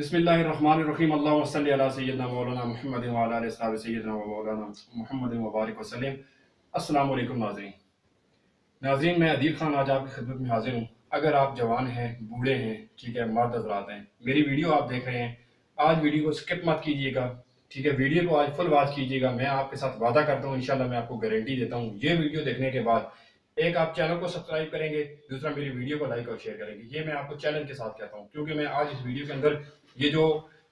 बिस्मिल्लाहिर्रहमानिर्रहीम अल्लाहुम्मा सल्लि अला सय्यिदिना मौलाना मुहम्मद व अला आलि अस्हाबि सय्यिदिना व मौलाना मुहम्मद व बारिक वसल्लम। अस्सलामु अलैकुम नाज़रीन। मैं अदील खान आज आपकी खिदमत में हाजिर हूँ। अगर आप जवान हैं, बूढ़े हैं, ठीक है, मर्द हज़रात हैं, मेरी वीडियो आप देख रहे हैं, आज वीडियो को स्किप मत कीजिएगा, ठीक है, वीडियो को आज फुल वॉच कीजिएगा। मैं आपके साथ वादा करता हूँ, इंशाल्लाह मैं आपको गारंटी देता हूँ, ये वीडियो देखने के बाद एक आप चैनल को सब्सक्राइब करेंगे, दूसरा मेरी वीडियो को लाइक और शेयर करेंगे। ये मैं आपको चैलेंज के साथ कहता हूँ, क्योंकि मैं आज इस वीडियो के अंदर ये जो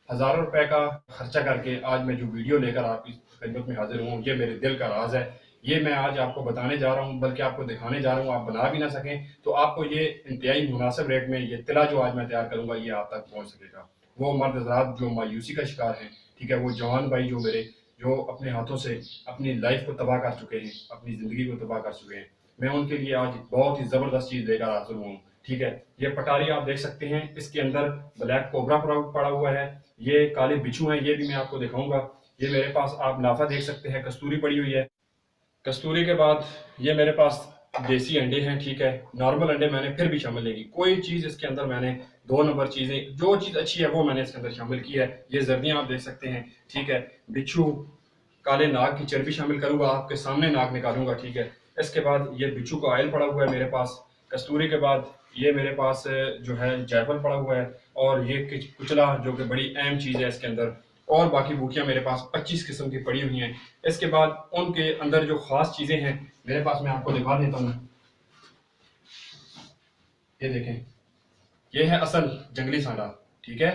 हज़ारों रुपए का खर्चा करके आज मैं जो वीडियो लेकर आपकी खिदमत में हाजिर हूँ, ये मेरे दिल का राज है। ये मैं आज आपको बताने जा रहा हूँ, बल्कि आपको दिखाने जा रहा हूँ। आप बना भी ना सकें तो आपको ये इंतहाई मुनासिब रेट में ये तिला जो आज मैं तैयार करूँगा ये आप तक पहुँच सकेगा। वो मर्द हज़रात जो मायूसी का शिकार हैं, ठीक है, वो जवान भाई जो मेरे जो अपने हाथों से अपनी लाइफ को तबाह कर चुके हैं, अपनी ज़िंदगी को तबाह कर चुके हैं, मैं उनके लिए आज बहुत ही ज़बरदस्त चीज़ लेकर हाजिर हूँ। ठीक है, ये पटारी आप देख सकते हैं, इसके अंदर ब्लैक कोबरा पड़ा हुआ है, ये काले बिच्छू हैं, ये भी मैं आपको दिखाऊंगा। ये मेरे पास आप नाफा देख सकते हैं, कस्तूरी पड़ी हुई है। कस्तूरी के बाद ये मेरे पास देसी अंडे हैं, ठीक है, नॉर्मल अंडे मैंने फिर भी शामिल नहीं की, कोई चीज़ इसके अंदर मैंने 2 नंबर चीज़ें, जो चीज़ अच्छी है वो मैंने इसके अंदर शामिल की है। ये जर्दियाँ आप देख सकते हैं, ठीक है, बिच्छू, काले नाग की चर्बी शामिल करूंगा, आपके सामने नाग निकालूंगा, ठीक है। इसके बाद ये बिच्छू का ऑयल पड़ा हुआ है मेरे पास। कस्तूरी के बाद ये मेरे पास जो है जायफल पड़ा हुआ है, और ये कुचला जो कि बड़ी अहम चीज़ है इसके अंदर, और बाकी बूटियां मेरे पास 25 किस्म की पड़ी हुई हैं। इसके बाद उनके अंदर जो खास चीज़ें हैं मेरे पास, मैं आपको दिखा देता हूँ। ये देखें, ये है असल जंगली सांडा, ठीक है।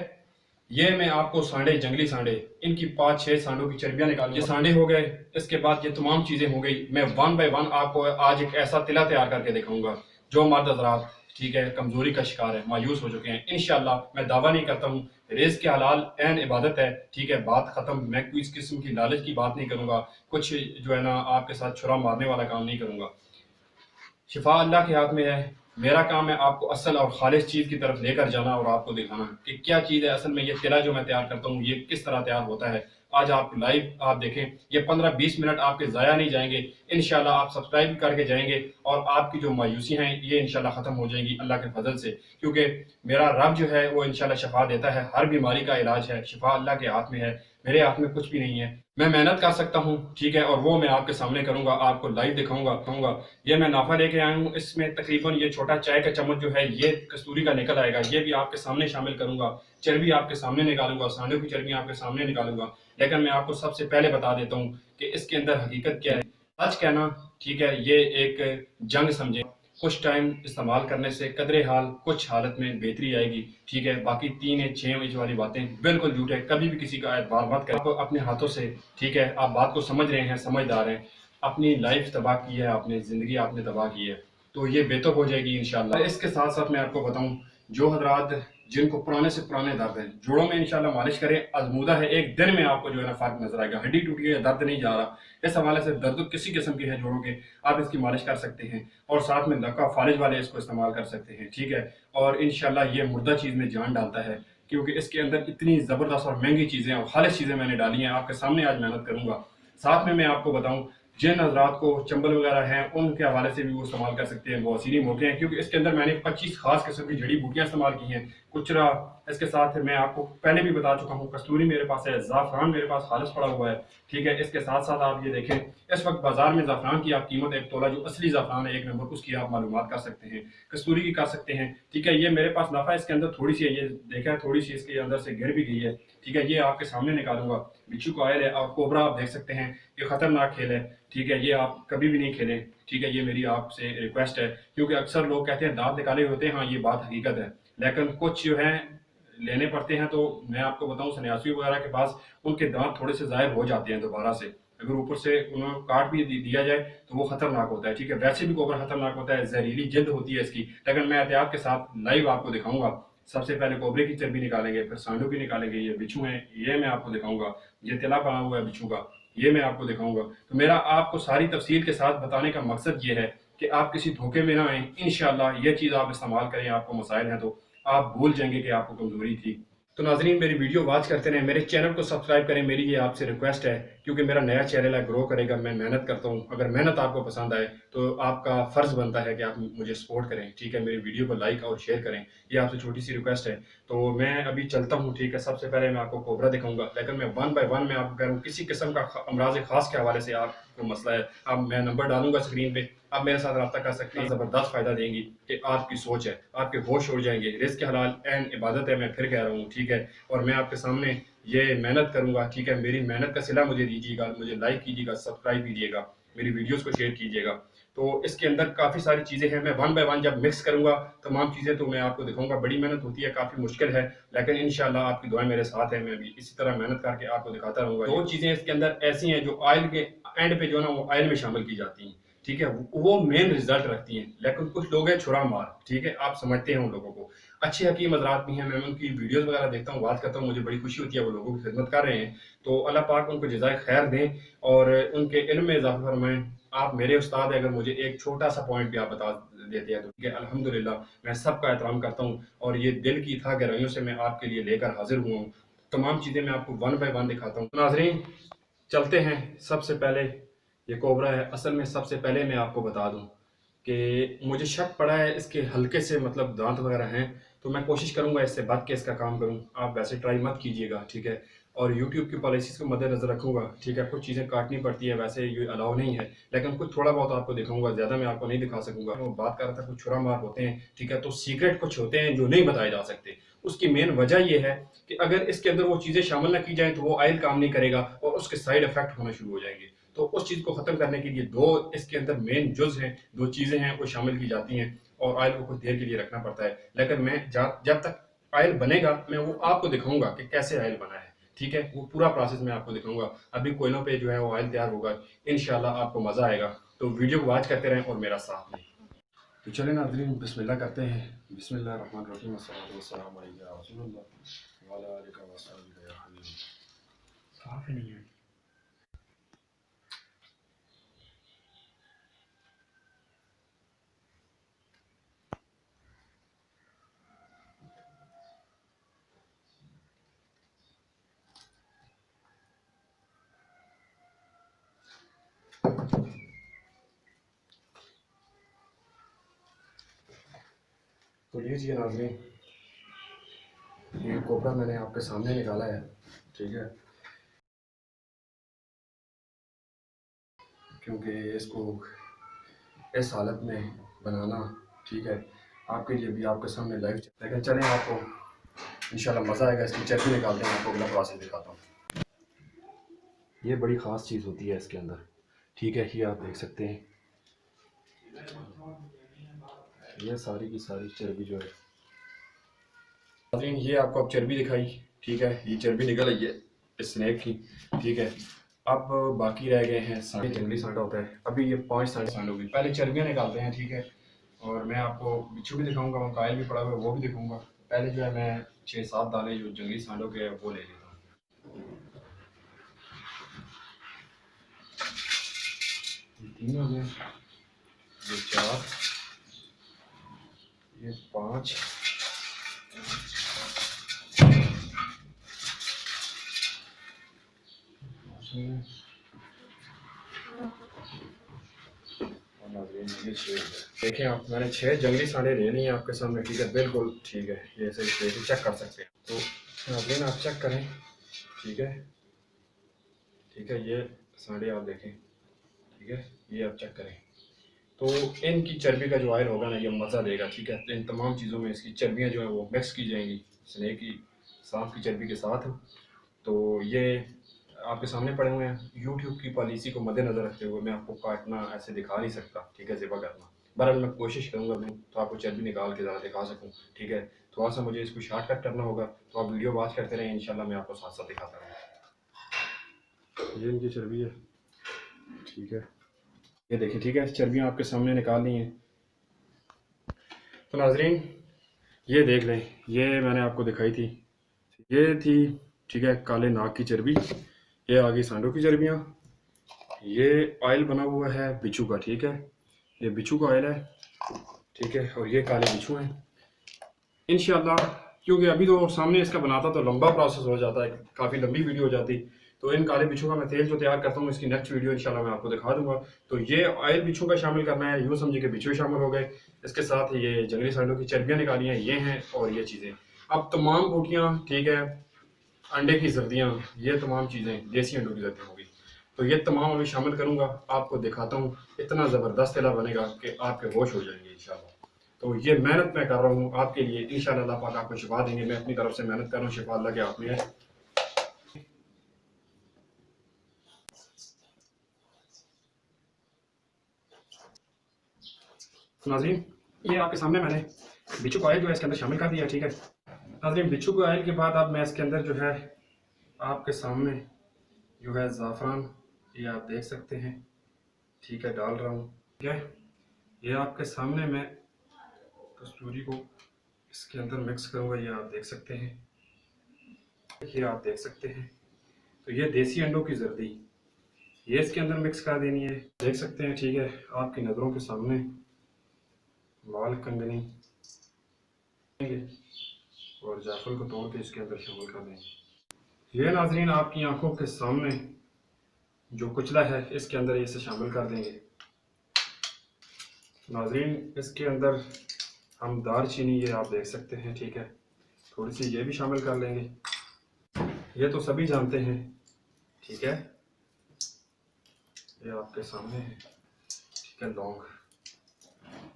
ये मैं आपको सांडे, जंगली सांडे, इनकी 5-6 सांडों की चर्बियां निकाल, ये सांडे हो गए। इसके बाद ये तमाम चीजें हो गई। मैं 1 बाय 1 आपको आज एक ऐसा तिला तैयार करके दिखाऊंगा जो मर्द हज़रात, ठीक है, कमजोरी का शिकार है, मायूस हो चुके हैं। इंशाल्लाह मैं दावा नहीं करता हूँ, रिज़्क़ के हलाल ऐन इबादत है, ठीक है, बात खत्म। मैं कोई इस किस्म की लालच की बात नहीं करूंगा, कुछ जो है ना आपके साथ छुरा मारने वाला काम नहीं करूंगा। शिफा अल्लाह के हाथ में है। मेरा काम है आपको असल और खालिश चीज़ की तरफ लेकर जाना और आपको दिखाना कि क्या चीज़ है असल में। ये तिला जो मैं तैयार करता हूँ ये किस तरह तैयार होता है, आज आप लाइव आप देखें। ये 15-20 मिनट आपके ज़ाया नहीं जाएंगे। इंशाल्लाह आप सब्सक्राइब करके जाएंगे और आपकी जो मायूसी हैं ये इंशाल्लाह ख़त्म हो जाएंगी अल्लाह के फजल से, क्योंकि मेरा रब जो है वो इंशाल्लाह शिफा देता है। हर बीमारी का इलाज है, शिफा अल्लाह के हाथ में है, मेरे हाथ में कुछ भी नहीं है। मैं मेहनत कर सकता हूँ, ठीक है, और वो मैं आपके सामने करूंगा, आपको लाइव दिखाऊंगा। ये मैं नाफा लेके आया हूँ, इसमें तकरीबन ये छोटा चाय का चम्मच जो है ये कस्तूरी का निकल आएगा। ये भी आपके सामने शामिल करूंगा, चर्बी आपके सामने निकालूंगा, सांडों की चर्बी आपके सामने निकालूंगा। लेकिन मैं आपको सबसे पहले बता देता हूँ कि इसके अंदर हकीकत क्या है। सच कहना, ठीक है, ये एक जंग समझे। कुछ टाइम इस्तेमाल करने से कदरे हाल कुछ हालत में बेहतरी आएगी, ठीक है। बाकी 3-6 इंच वाली बातें बिल्कुल झूठ है, कभी भी किसी का एतबार मत करें। आप अपने हाथों से, ठीक है, आप बात को समझ रहे हैं, समझदार हैं, अपनी लाइफ तबाह की है, अपनी ज़िंदगी आपने तबाह की है, तो ये बेहतर हो जाएगी इंशाल्लाह। इसके साथ साथ मैं आपको बताऊं, जो हजरात जिनको पुराने से पुराने दर्द है, जोड़ों में इंशाल्लाह मालिश करें, आजमूदा है, एक दिन में आपको जो है ना फर्क नजर आएगा। हड्डी टूटी है, दर्द नहीं जा रहा, इस हवाले से दर्द किसी किस्म के है जोड़ों के, आप इसकी मालिश कर सकते हैं। और साथ में लक्का फालिज वाले इसको इस्तेमाल कर सकते हैं, ठीक है। और इंशाल्लाह ये मुर्दा चीज़ में जान डालता है, क्योंकि इसके अंदर इतनी ज़बरदस्त और महंगी चीज़ें और खालिश चीज़ें मैंने डाली हैं। आपके सामने आज मेहनत करूँगा। साथ में मैं आपको बताऊँ, जिन हजरात को चंबल वगैरह हैं उनके हवाले से भी वो इस्तेमाल कर सकते हैं, बवासीरी मोटे हैं, क्योंकि इसके अंदर मैंने 25 खास किस्म की जड़ी बूटियां इस्तेमाल की हैं। कुचरा, इसके साथ मैं आपको पहले भी बता चुका हूँ, कस्तूरी मेरे पास है, ज़ाफ़रान मेरे पास खालिश पड़ा हुआ है, ठीक है। इसके साथ साथ आप ये देखें, इस वक्त बाजार में ज़ाफ़रान की आप कीमत, एक तोला जो असली ज़ाफ़रान है 1 नंबर, उसकी आप मालूमात कर सकते हैं, कस्तूरी की कर सकते हैं, ठीक है। ये मेरे पास नफ़ा इसके अंदर थोड़ी सी है, ये देखा थोड़ी सी इसके अंदर से गिर भी गई है, ठीक है। ये आपके सामने निकालूंगा। बिच्छू का ऑयल है और कोबरा आप देख सकते हैं, ये खतरनाक खेल है, ठीक है, ये आप कभी भी नहीं खेलें, ठीक है। ये मेरी आपसे रिक्वेस्ट है, क्योंकि अक्सर लोग कहते हैं दांत निकाले होते हैं, हाँ ये बात हकीकत है, लेकिन कुछ जो है लेने पड़ते हैं। तो मैं आपको बताऊं, सन्यासी वगैरह के पास उनके दांत थोड़े से ज़ाहिर हो जाते हैं दोबारा से, अगर ऊपर से उन्हें काट भी दिया जाए तो वो खतरनाक होता है, ठीक है। वैसे भी कोबरा खतरनाक होता है, जहरीली जिल्द होती है इसकी, लेकिन मैं एहतियात के साथ लाइव आपको दिखाऊंगा। सबसे पहले कोबरे की चर्बी निकालेंगे, फिर सांडों की निकालेंगे। ये बिच्छू हैं, ये मैं आपको दिखाऊंगा। ये तिला पड़ा हुआ है बिच्छू का, ये मैं आपको दिखाऊंगा। तो मेरा आपको सारी तफसील के साथ बताने का मकसद ये है कि आप किसी धोखे में ना आए। इंशाल्लाह ये चीज़ आप इस्तेमाल करें, आपको मसाइल हैं तो आप भूल जाएंगे कि आपको कमजोरी थी। तो नाजरीन मेरी वीडियो वॉच करते रहें, मेरे चैनल को सब्सक्राइब करें, मेरी ये आपसे रिक्वेस्ट है, क्योंकि मेरा नया चैनल है, ग्रो करेगा, मैं मेहनत करता हूँ। अगर मेहनत आपको पसंद आए तो आपका फ़र्ज़ बनता है कि आप मुझे सपोर्ट करें, ठीक है। मेरी वीडियो को लाइक और शेयर करें, ये आपसे छोटी सी रिक्वेस्ट है। तो मैं अभी चलता हूँ, ठीक है। सबसे पहले मैं आपको कोबरा दिखाऊंगा, लेकिन मैं वन बाय वन में आपको कह रहा हूँ, किसी किस्म का अमराज खास के हवाले से आपको मसला है, अब मैं नंबर डालूंगा स्क्रीन पे, आप मेरे साथ रब्ता कर सकते हैं। ज़बरदस्त फ़ायदा देंगी कि आपकी सोच है, आपके होश उड़ जाएंगे। रिज़्क़ हलाल एन इबादत है, मैं फिर कह रहा हूँ, ठीक है। और मैं आपके सामने ये मेहनत करूंगा, ठीक है। मेरी मेहनत का सिला मुझे दीजिएगा, मुझे लाइक कीजिएगा, सब्सक्राइब कीजिएगा, मेरी वीडियोस को शेयर कीजिएगा। तो इसके अंदर काफ़ी सारी चीज़ें हैं, मैं वन बाय वन जब मिक्स करूंगा तमाम चीज़ें तो मैं आपको दिखाऊंगा। बड़ी मेहनत होती है, काफ़ी मुश्किल है, लेकिन इंशाल्लाह आपकी दुआएं मेरे साथ है, मैं भी इसी तरह मेहनत करके आपको दिखाता रहूंगा। दो चीज़ें इसके अंदर ऐसी हैं जो ऑयल के एंड पे जो ना वो ऑयल में शामिल की जाती हैं, ठीक है। वो मेन रिजल्ट रखती हैं, लेकिन कुछ लोग हैं छुरा मार, ठीक है। आप समझते हैं उन लोगों को, अच्छे हकीम हज़रात भी हैं, मैं उनकी वीडियोस वगैरह देखता हूँ, बात करता हूँ, मुझे बड़ी खुशी होती है, वो लोगों की खिदमत कर रहे हैं। तो अल्लाह पाक उनको जज़ाए खैर दें और उनके इल्म में इजाफा फरमाएं। आप मेरे उस्ताद हैं, अगर मुझे एक छोटा सा पॉइंट भी आप बता देते हैं तो ठीक है, अल्हम्दुलिल्लाह। मैं सबका एहतराम करता हूँ और ये दिल की था गहराइयों से मैं आपके लिए लेकर हाजिर हुआ हूँ। तमाम चीज़ें मैं आपको वन बाय वन दिखाता हूँ। नाजरीन चलते हैं। सबसे पहले ये कोबरा है, असल में सबसे पहले मैं आपको बता दूं कि मुझे शक पड़ा है इसके हल्के से मतलब दांत वगैरह हैं, तो मैं कोशिश करूंगा इससे बच के इसका काम करूं। आप वैसे ट्राई मत कीजिएगा, ठीक है। और यूट्यूब की पॉलिसीज़ को मद्देनज़र रखूंगा, ठीक है। कुछ चीज़ें काटनी पड़ती है, वैसे ये अलाउ नहीं है, लेकिन कुछ थोड़ा बहुत आपको दिखाऊंगा, ज़्यादा मैं आपको नहीं दिखा सकूंगा। वो बात कर रहा था कुछ छुरा मार होते हैं, ठीक है। तो सीक्रेट कुछ होते हैं जो नहीं बताए जा सकते। उसकी मेन वजह यह है कि अगर इसके अंदर वो चीज़ें शामिल ना की जाए तो वो ऑयल काम नहीं करेगा और उसके साइड इफेक्ट होना शुरू हो जाएंगे। तो उस चीज़ को ख़त्म करने के लिए दो इसके अंदर मेन जुज़ हैं, दो चीज़ें हैं वो शामिल की जाती हैं और ऑयल को कुछ देर के लिए रखना पड़ता है। लेकिन मैं जब तक ऑयल बनेगा मैं वो आपको दिखाऊंगा कि कैसे ऑयल बना है, ठीक है। वो पूरा प्रोसेस मैं आपको दिखाऊंगा। अभी कोयलों पे जो है वो ऑयल तैयार होगा, इंशाल्लाह आपको मज़ा आएगा। तो वीडियो को वॉच करते रहें और मेरा साथ दें। तो चलें नाज़रीन बिस्मिल्लाह करते हैं। बिस्मिल्लाहिर्रहमानिर्रहीम, अस्सलातु वस्सलामु अलैका रसूलुल्लाह व अला आलिका व अस्हाबिही या हबीब। साफ ही नहीं है। तो लीजिए नाज़रीन, ये कोबरा मैंने आपके सामने निकाला है, ठीक है। क्योंकि इसको इस हालत में बनाना, ठीक है, आपके लिए भी आपके सामने लाइव, लेकिन चलें आपको इंशाल्लाह मज़ा आएगा। इसकी चर्बी निकालते हैं, आपको अगला प्रोसेस दिखाता हूँ। ये बड़ी ख़ास चीज़ होती है इसके अंदर, ठीक है। ये आप देख सकते हैं, ये सारी की सारी चर्बी जो है, ये आपको अब चर्बी दिखाई, ठीक है। ये चर्बी निकल आई है इस स्नैक की, ठीक है। अब बाकी रह गए हैं सांडे, जंगली सांडा होता है। अभी ये 5 सांडे होगी, पहले चर्बियाँ निकालते हैं, ठीक है। और मैं आपको बिच्छू भी दिखाऊंगा, वहाँ कायल भी पड़ा हुआ है वो भी दिखाऊंगा। पहले जो है मैं 6-7 दाने जो जंगली सांडों के वो ले लेता हूँ। ये 3 हो गए, ये 4, ये 5, देखें आप, मैंने 6 जंगली सांडे ले लिए हैं आपके सामने, ठीक है। बिल्कुल ठीक है, ये सही चेक कर सकते हैं। तो नाज़रीन आप चेक करें, ठीक है, ठीक है। ये सांडे आप देखें, ठीक है, ये आप चेक करें। तो इनकी चर्बी का जो ऑयल होगा ना, ये मज़ा देगा, ठीक है। इन तमाम चीज़ों में इसकी चर्बियाँ जो है वो मिक्स की जाएंगी स्नेक की, सांप की चर्बी के साथ। तो ये आपके सामने पड़े हुए हैं। यूट्यूब की पॉलिसी को मद्देनज़र रखते हुए मैं आपको काटना ऐसे दिखा नहीं सकता, ठीक है, ज़िबा करना। बहरहाल मैं कोशिश करूँगा मैं तो आपको चर्बी निकाल के ज़रा दिखा सकूँ, ठीक है। थोड़ा सा मुझे इसको शॉर्टकट करना होगा, तो आप वीडियो वॉच करते रहें, इंशाल्लाह मैं आपको साथ साथ दिखाता रहूँगा। ये इनकी चर्बी है, ठीक है, ये देखिए, ठीक है। चर्बियाँ आपके सामने निकाल ली हैं। तो नाजरीन ये देख लें, ये मैंने आपको दिखाई थी, ये थी, ठीक है, काले नाग की चर्बी। ये आ गई सांडों की चर्बियाँ। ये ऑयल बना हुआ है बिच्छू का, ठीक है, ये बिच्छू का ऑयल है, ठीक है। और ये काले बिच्छू हैं। इंशाल्लाह क्योंकि अभी तो सामने इसका बनाता तो लंबा प्रोसेस हो जाता है, काफ़ी लंबी वीडियो हो जाती। तो इन काले बिच्छू का मैं तेल जो तैयार करता हूँ इसकी नेक्स्ट वीडियो इंशाल्लाह मैं आपको दिखा दूंगा। तो ये ऑयल बिच्छू का शामिल करना है, यूँ समझिए कि बिच्छू शामिल हो गए। इसके साथ ये जंगली सांडों की चर्बियाँ निकाली हैं, ये हैं और ये चीज़ें। अब तमाम बूटियाँ, ठीक है, अंडे की जर्दियाँ, ये तमाम चीज़ें देसी अंडों की जर्दियाँ होगी। तो ये तमाम अभी शामिल करूँगा, आपको दिखाता हूँ। इतना ज़बरदस्त तेला बनेगा कि आपके होश हो जाएंगे इंशाल्लाह। तो ये मेहनत मैं कर रहा हूँ आपके लिए, इंशाल्लाह अल्लाह पाक आपको शिफा देंगे। मैं अपनी तरफ से मेहनत कर रहा हूँ, शिफा अल्लाह के हाथ में है। नाज़रीन, ये आपके सामने मैंने बिच्छू का ऑयल जो है इसके अंदर शामिल कर दिया, ठीक है। नाज़रीन, बिच्छू के ऑयल के बाद अब मैं इसके अंदर जो है आपके सामने जो है ज़ाफ़रान, ये आप देख सकते हैं, ठीक है, डाल रहा हूँ, ठीक है। ये आपके सामने मैं कस्तूरी को इसके अंदर मिक्स करूँगा, ये आप देख सकते हैं, ये आप देख सकते हैं। तो ये देसी अंडों की जर्दी ये इसके अंदर मिक्स कर देनी है, देख सकते हैं, ठीक है, आपकी नज़रों के सामने। लाल कंगनी और जायफल को तोड़ के इसके अंदर शामिल कर देंगे। ये नाजरीन आपकी आंखों के सामने जो कुचला है इसके अंदर इसे शामिल कर देंगे। नाजरीन, इसके अंदर हम दालचीनी, ये आप देख सकते हैं, ठीक है, थोड़ी सी ये भी शामिल कर लेंगे। ये तो सभी जानते हैं, ठीक है, ये आपके सामने है, ठीक है।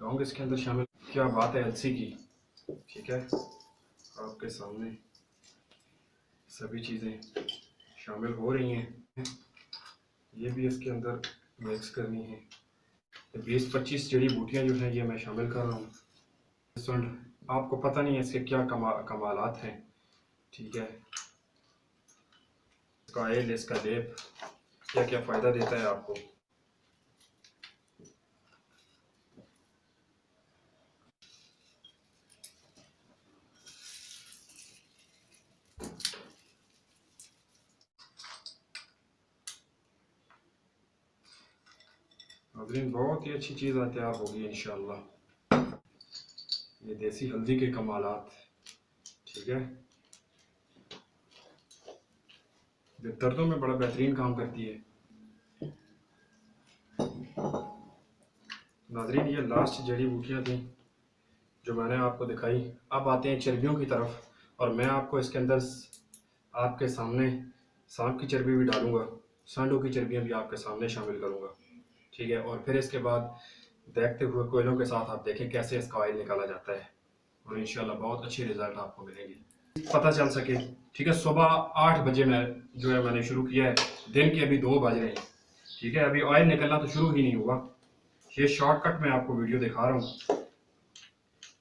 लौंग इसके अंदर शामिल, क्या बात है अलसी की, ठीक है, आपके सामने सभी चीज़ें शामिल हो रही हैं। ये भी इसके अंदर मिक्स करनी है। 20-25 जड़ी बूटियाँ जो हैं ये मैं शामिल कर रहा हूँ। आपको पता नहीं है इसके क्या कमालात हैं, ठीक है। इसका ऑयल, इसका लेप क्या क्या फ़ायदा देता है आपको। नाज़रीन, बहुत ही अच्छी चीज़ तैयार होगी इंशाअल्लाह। ये देसी हल्दी के कमालात, ठीक है, जो दर्दों में बड़ा बेहतरीन काम करती है। नाज़रीन, ये लास्ट जड़ी बूटियाँ थी जो मैंने आपको दिखाई। अब आते हैं चर्बियों की तरफ, और मैं आपको इसके अंदर आपके सामने सांप की चर्बी भी डालूंगा, सांडों की चर्बियाँ भी आपके सामने शामिल करूँगा, ठीक है। और फिर इसके बाद देखते हुए कोयलों के साथ आप देखें कैसे इसका ऑयल निकाला जाता है, और इंशाल्लाह बहुत अच्छे रिजल्ट आपको मिलेंगे, पता चल सके, ठीक है। सुबह 8 बजे मैं जो है मैंने शुरू किया है, दिन के अभी 2 बज रहे हैं, ठीक है। अभी ऑयल निकलना तो शुरू ही नहीं हुआ। ये शॉर्टकट में आपको वीडियो दिखा रहा हूँ।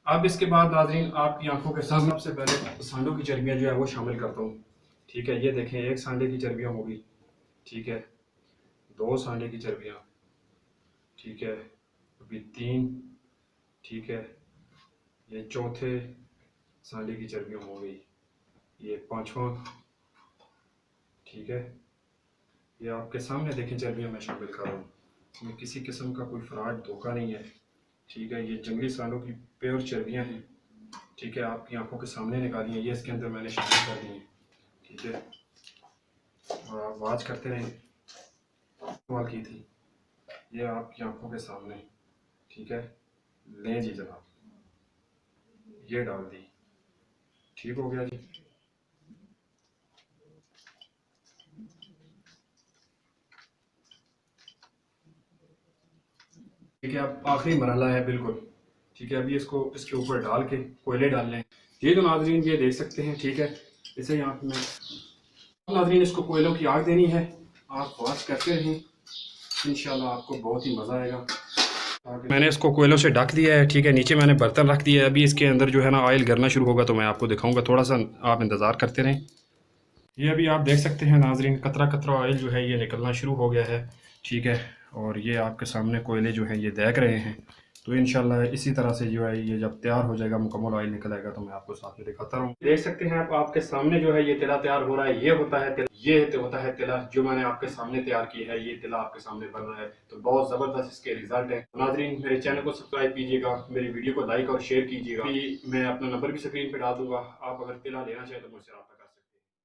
अब इसके बाद नाज़रीन आपकी आंखों के सामने सबसे पहले सांडों की चर्बियाँ जो है वो शामिल करता हूँ, ठीक है। ये देखें, 1 सांडे की चर्बियाँ होगी, ठीक है, 2 सांडे की चर्बियाँ, ठीक है, अभी 3, ठीक है, ये चौथे सांडे की चर्बियाँ हो गई, ये 5वां, ठीक है। ये आपके सामने देखें चर्बियाँ मैं शामिल कर रहा हूँ, इसमें किसी किस्म का कोई फ्रॉड धोखा नहीं है, ठीक है। ये जंगली सांडों की प्योर चर्बियाँ हैं, ठीक है, आपकी आंखों के सामने निकाली हैं, ये इसके अंदर मैंने शामिल कर दी हैं, ठीक है। और आप वाच करते रहें, इस्तेमाल की थी, ये आपकी आंखों के सामने, ठीक है, लें जी जनाब, ये डाल दी, ठीक हो गया जी। ठीक है, अब आखिरी मरहला है बिल्कुल, ठीक है। अभी इसको इसके ऊपर डाल के कोयले डाल लें। ये तो नाजरीन ये देख सकते हैं, ठीक है, इसे यहाँ पे मैं नाजरीन इसको कोयलों की आग देनी है। आप वॉच करते रहें, इंशाल्लाह आपको बहुत ही मज़ा आएगा। मैंने इसको कोयलों से ढक दिया है, ठीक है, नीचे मैंने बर्तन रख दिया है। अभी इसके अंदर जो है ना ऑयल गिरना शुरू होगा तो मैं आपको दिखाऊंगा, थोड़ा सा आप इंतज़ार करते रहें। ये अभी आप देख सकते हैं नाजरीन, कतरा कतरा ऑयल जो है ये निकलना शुरू हो गया है, ठीक है। और ये आपके सामने कोयले जो हैं ये दहक रहे हैं। तो इंशाल्लाह इसी तरह से जो है ये जब तैयार हो जाएगा, मुकम्मल ऑयल निकल आएगा, तो मैं आपको साथ में दिखाता रहूँ। देख सकते हैं आप, आपके सामने जो है ये तिला तैयार हो रहा है। ये होता है तिला, ये होता है तिला जो मैंने आपके सामने तैयार की है। ये तिला आपके सामने बन रहा है, तो बहुत ज़बरदस्त इसके रिजल्ट है। नाजरीन, मेरे चैनल को सब्सक्राइब कीजिएगा, मेरी वीडियो को लाइक और शेयर कीजिएगा। मैं अपना नंबर भी स्क्रीन पर डाल दूंगा, आप अगर तिला लेना चाहें तो मुझसे रब्ता